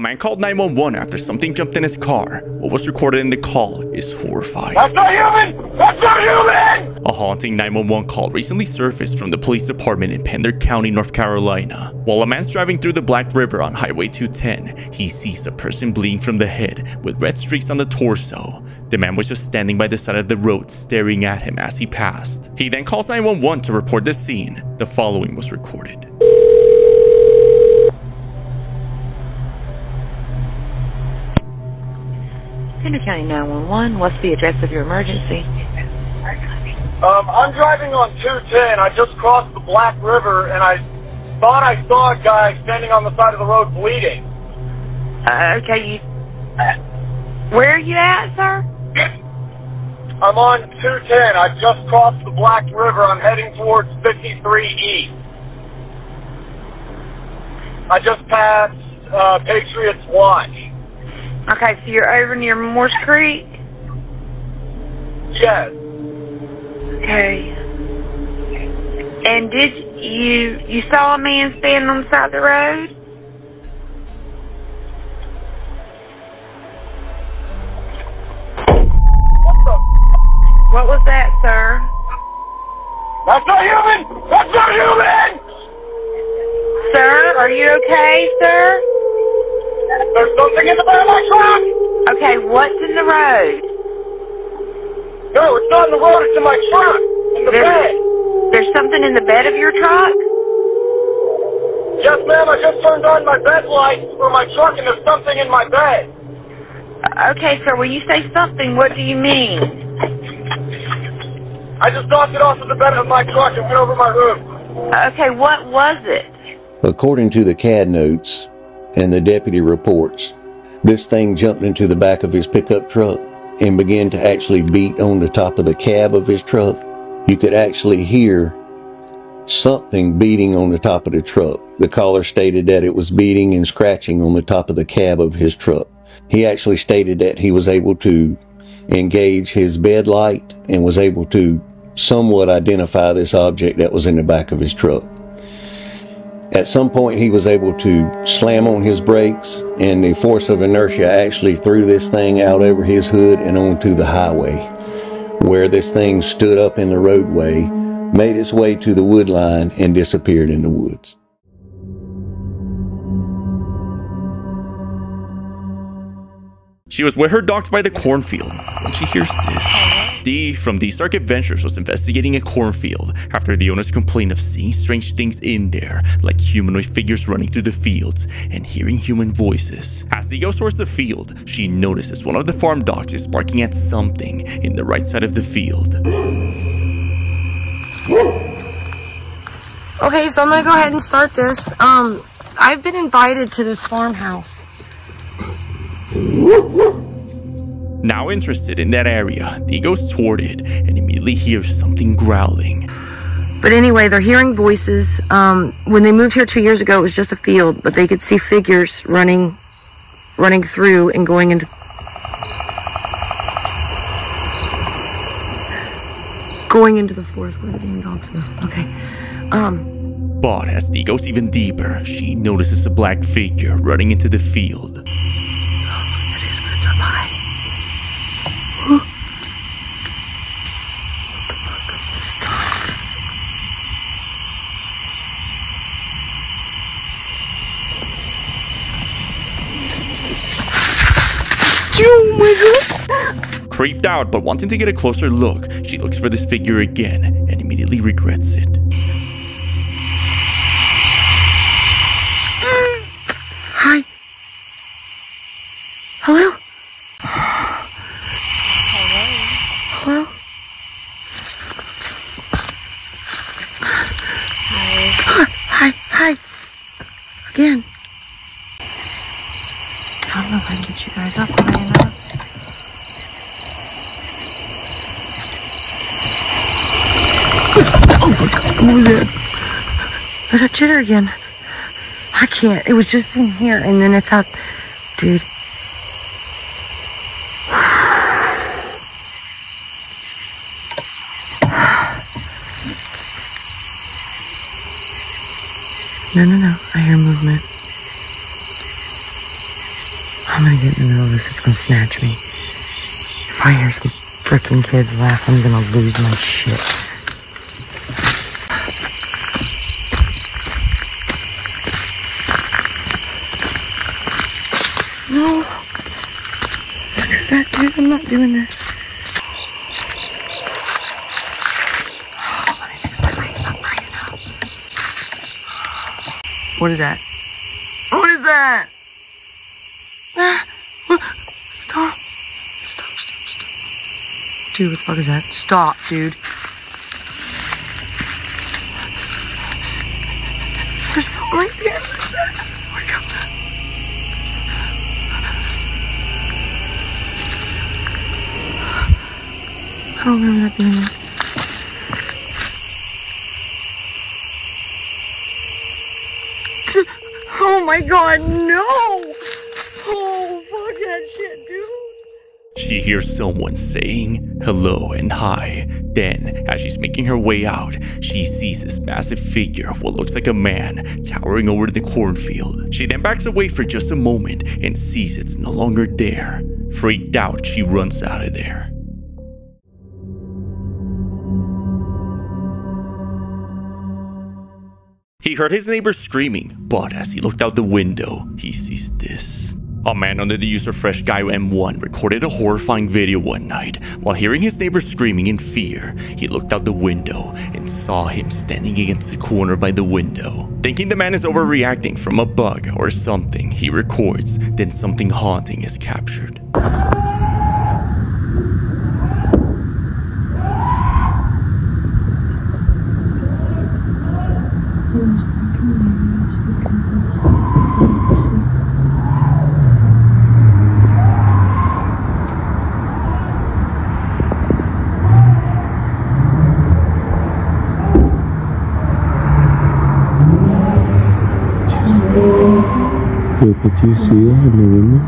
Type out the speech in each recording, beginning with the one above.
man called 911 after something jumped in his car. What was recorded in the call is horrifying. That's not human! That's not human! A haunting 911 call recently surfaced from the police department in Pender County, North Carolina. While a man's driving through the Black River on Highway 210, he sees a person bleeding from the head with red streaks on the torso. The man was just standing by the side of the road staring at him as he passed. He then calls 911 to report the scene. The following was recorded. Pender County 911, what's the address of your emergency? I'm driving on 210. I just crossed the Black River and I thought I saw a guy standing on the side of the road bleeding. Okay, where are you at, sir? I'm on 210. I just crossed the Black River. I'm heading towards 53 East. I just passed Patriots Watch. Okay, so you're over near Morse Creek? Yes. Okay. And did you saw a man standing on the side of the road? What was that, sir? That's not human! That's not human! Sir, are you okay, sir? There's something in the bed of my truck! Okay, what's in the road? No, it's not in the road, it's in my truck! In the bed! There's something in the bed of your truck? Yes, ma'am, I just turned on my bed lights for my truck and there's something in my bed. Okay, sir, when you say something, what do you mean? I just knocked it off of the bed of my truck and went over my roof. Okay, what was it? According to the CAD notes and the deputy reports, this thing jumped into the back of his pickup truck and began to actually beat on the top of the cab of his truck. You could actually hear something beating on the top of the truck. The caller stated that it was beating and scratching on the top of the cab of his truck. He actually stated that he was able to engage his bed light and was able to somewhat identify this object that was in the back of his truck. At some point he was able to slam on his brakes and the force of inertia actually threw this thing out over his hood and onto the highway, where this thing stood up in the roadway, made its way to the wood line and disappeared in the woods. She was with her dogs by the cornfield when she hears this. Dee from Dee's Dark Adventures was investigating a cornfield after the owners complained of seeing strange things in there, like humanoid figures running through the fields and hearing human voices. As Dee goes towards the field, she notices one of the farm dogs is barking at something in the right side of the field. Okay, so I'm gonna go ahead and start this. I've been invited to this farmhouse. Now interested in that area, Dee goes toward it and immediately hears something growling. But anyway, they're hearing voices. When they moved here 2 years ago, it was just a field, but they could see figures running through and going into the forest. Where the damn dogs go? Okay. But as Dee goes even deeper, she notices a black figure running into the field. Creeped out but wanting to get a closer look, she looks for this figure again and immediately regrets it. Hi. Hello? Hello? Hi. Again. I don't know if I can get you guys up high enough. Oh my God, what was that? There's a chitter again. I can't. It was just in here and then it's out. Dude. No. I hear movement. I'm gonna get in the middle of this. It's gonna snatch me. If I hear some freaking kids laugh, I'm gonna lose my shit. No. Screw that, dude. I'm not doing this. Let me fix my legs. Not bright enough. What is that? What is that? Stop. Stop. Dude, what the fuck is that? Stop, dude. There's something right there. What is that? Where'd it go? I don't remember that being there. Oh my god, no! Oh, fuck that shit, dude. She hears someone saying hello and hi. Then, as she's making her way out, she sees this massive figure of what looks like a man towering over the cornfield. She then backs away for just a moment and sees it's no longer there. Freaked out, she runs out of there. He heard his neighbor screaming, but as he looked out the window, he sees this. A man under the user Fresh Guy M1 recorded a horrifying video one night. While hearing his neighbor screaming in fear, he looked out the window and saw him standing against the corner by the window. Thinking the man is overreacting from a bug or something, he records, then something haunting is captured. Could you see that in the window?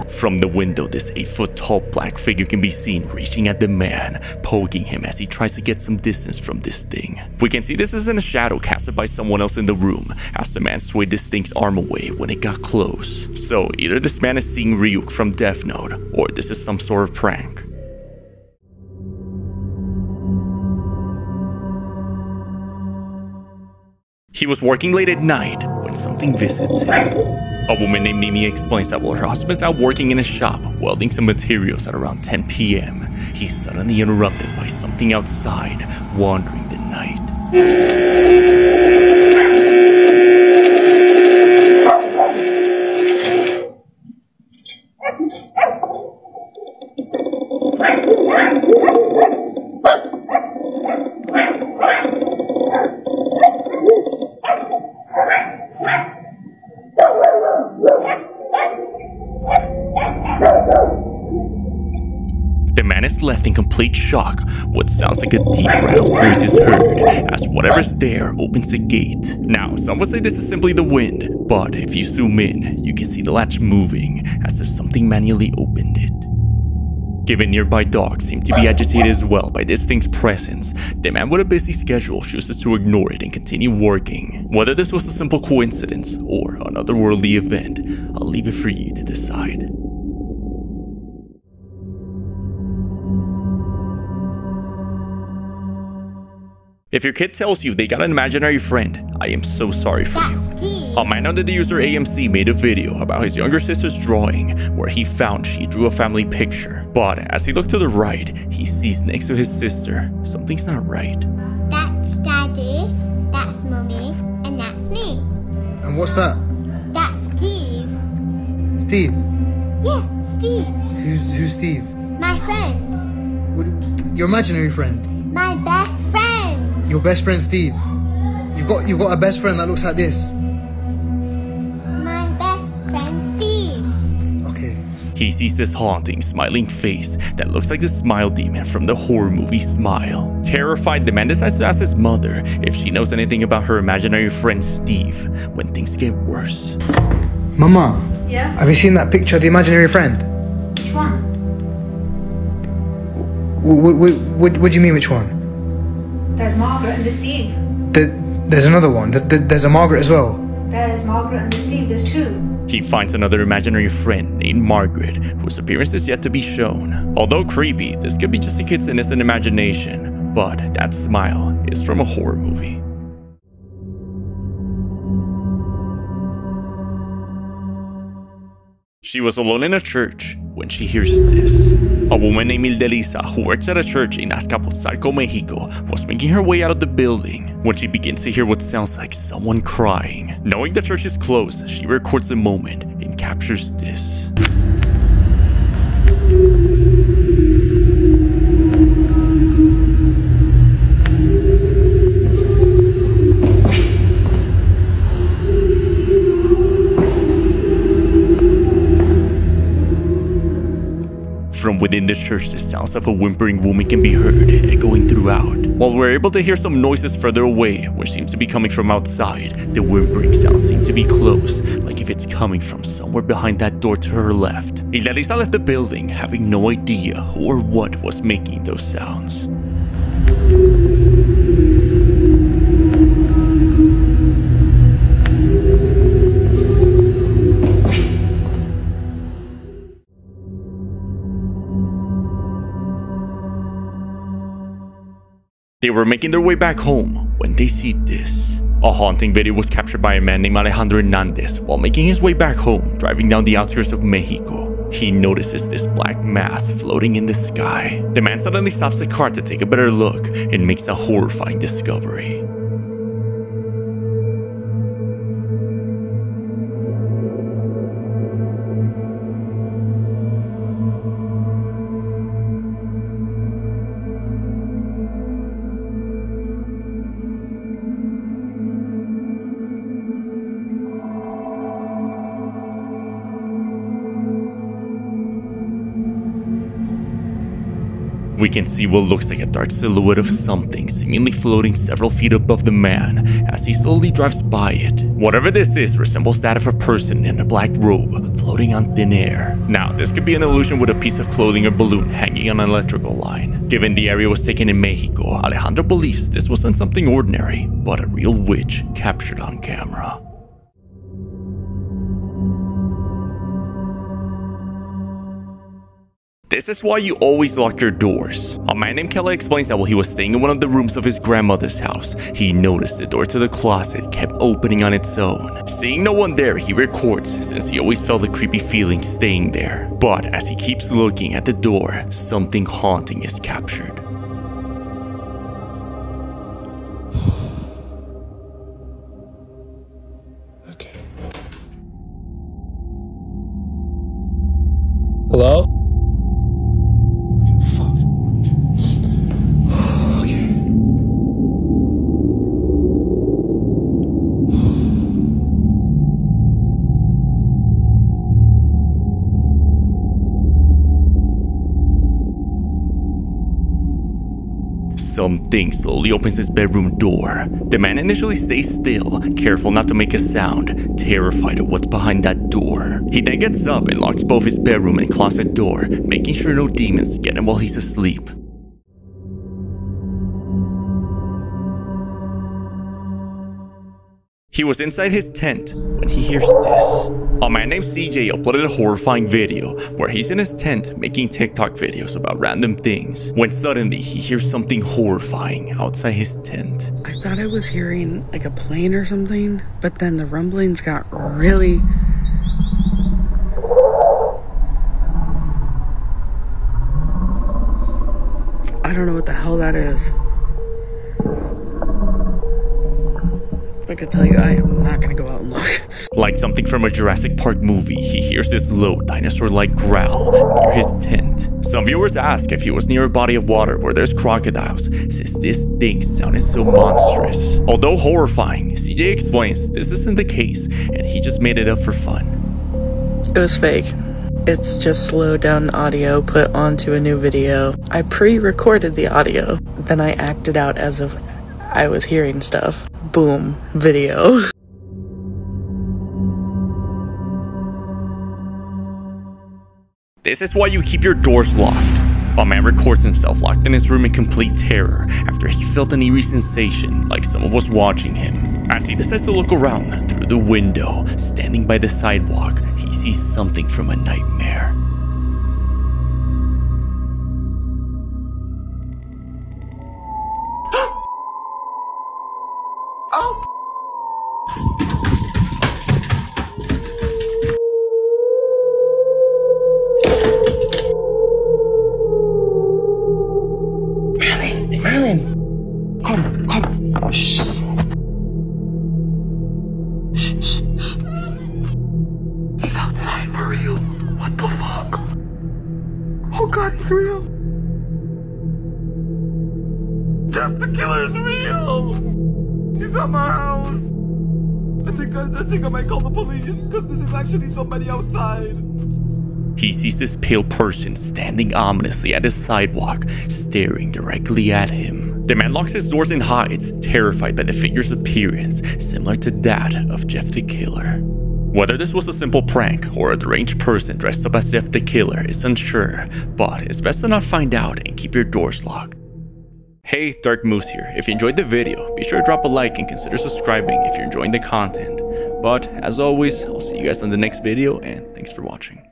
From the window, this 8-foot-tall black figure can be seen reaching at the man, poking him as he tries to get some distance from this thing. We can see this is in a shadow casted by someone else in the room, as the man swayed this thing's arm away when it got close. So either this man is seeing Ryuk from Death Note, or this is some sort of prank. He was working late at night when something visits him. A woman named Mimi explains that while her husband's out working in a shop, welding some materials at around 10 p.m., he's suddenly interrupted by something outside, wandering the night. The man is left in complete shock. What sounds like a deep rattled voice is heard as whatever's there opens the gate. Now, some would say this is simply the wind, but if you zoom in, you can see the latch moving as if something manually opened it. Given nearby dogs seem to be agitated as well by this thing's presence, the man with a busy schedule chooses to ignore it and continue working. Whether this was a simple coincidence or an otherworldly event, I'll leave it for you to decide. If your kid tells you they got an imaginary friend, I am so sorry for you. A man under the user AMC made a video about his younger sister's drawing, where he found she drew a family picture. But as he looked to the right, he sees next to his sister, something's not right. That's Daddy, that's Mummy, and that's me. And what's that? That's Steve. Steve? Yeah, Steve. Who's Steve? My my friend. Your imaginary friend? My best friend. Your best friend, Steve. You've got a best friend that looks like this. It's my best friend, Steve. Okay. He sees this haunting, smiling face that looks like the smile demon from the horror movie Smile. Terrified, the man decides to ask his mother if she knows anything about her imaginary friend Steve when things get worse. Mama. Yeah? Have you seen that picture of the imaginary friend? Which one? What do you mean, which one? There's Margaret and there's Steve. There's another one. There's a Margaret as well. There's Margaret and there's Steve. There's two. He finds another imaginary friend named Margaret, whose appearance is yet to be shown. Although creepy, this could be just a kid's innocent imagination, but that smile is from a horror movie. She was alone in a church when she hears this. A woman named Ildelisa, who works at a church in Azcapotzalco, Mexico, was making her way out of the building when she begins to hear what sounds like someone crying. Knowing the church is closed, she records the moment and captures this. From within the church, the sounds of a whimpering woman can be heard, echoing throughout. While we're able to hear some noises further away, which seems to be coming from outside, the whimpering sounds seem to be close, like if it's coming from somewhere behind that door to her left. Ildelisa left the building, having no idea who or what was making those sounds. They were making their way back home when they see this. A haunting video was captured by a man named Alejandro Hernandez while making his way back home, driving down the outskirts of Mexico. He notices this black mass floating in the sky. The man suddenly stops the car to take a better look and makes a horrifying discovery. We can see what looks like a dark silhouette of something seemingly floating several feet above the man as he slowly drives by it. Whatever this is resembles that of a person in a black robe floating on thin air. Now, this could be an illusion with a piece of clothing or balloon hanging on an electrical line. Given the area was taken in Mexico, Alejandro believes this wasn't something ordinary, but a real witch captured on camera. This is why you always lock your doors. A man named Kelly explains that while he was staying in one of the rooms of his grandmother's house, he noticed the door to the closet kept opening on its own. Seeing no one there, he records since he always felt a creepy feeling staying there. But as he keeps looking at the door, something haunting is captured. Okay. Hello? Something slowly opens his bedroom door. The man initially stays still, careful not to make a sound, terrified of what's behind that door. He then gets up and locks both his bedroom and closet door, making sure no demons get him while he's asleep. He was inside his tent when he hears this. A man named CJ uploaded a horrifying video where he's in his tent making TikTok videos about random things, when suddenly he hears something horrifying outside his tent. I thought I was hearing like a plane or something, but then the rumblings got really... I don't know what the hell that is. I could tell you, I am not gonna go out and look. Like something from a Jurassic Park movie, he hears this low dinosaur-like growl near his tent. Some viewers ask if he was near a body of water where there's crocodiles, since this thing sounded so monstrous. Although horrifying, CJ explains this isn't the case, and he just made it up for fun. It was fake. It's just slowed down audio put onto a new video. I pre-recorded the audio, then I acted out as if I was hearing stuff. Boom, video. This is why you keep your doors locked. A man records himself locked in his room in complete terror after he felt an eerie sensation like someone was watching him. As he decides to look around through the window, standing by the sidewalk, he sees something from a nightmare. Merlin! Come! Shh! He's outside for real. What the fuck? Oh god, he's real! Jeff the killer is real! He's at my house! I think I might call the police because there's actually somebody outside. He sees this pale person standing ominously at his sidewalk, staring directly at him. The man locks his doors and hides, terrified by the figure's appearance, similar to that of Jeff the Killer. Whether this was a simple prank or a deranged person dressed up as Jeff the Killer is unsure, but it's best to not find out and keep your doors locked. Hey, Dark Moose here. If you enjoyed the video, be sure to drop a like and consider subscribing if you're enjoying the content. But as always, I'll see you guys in the next video, and thanks for watching.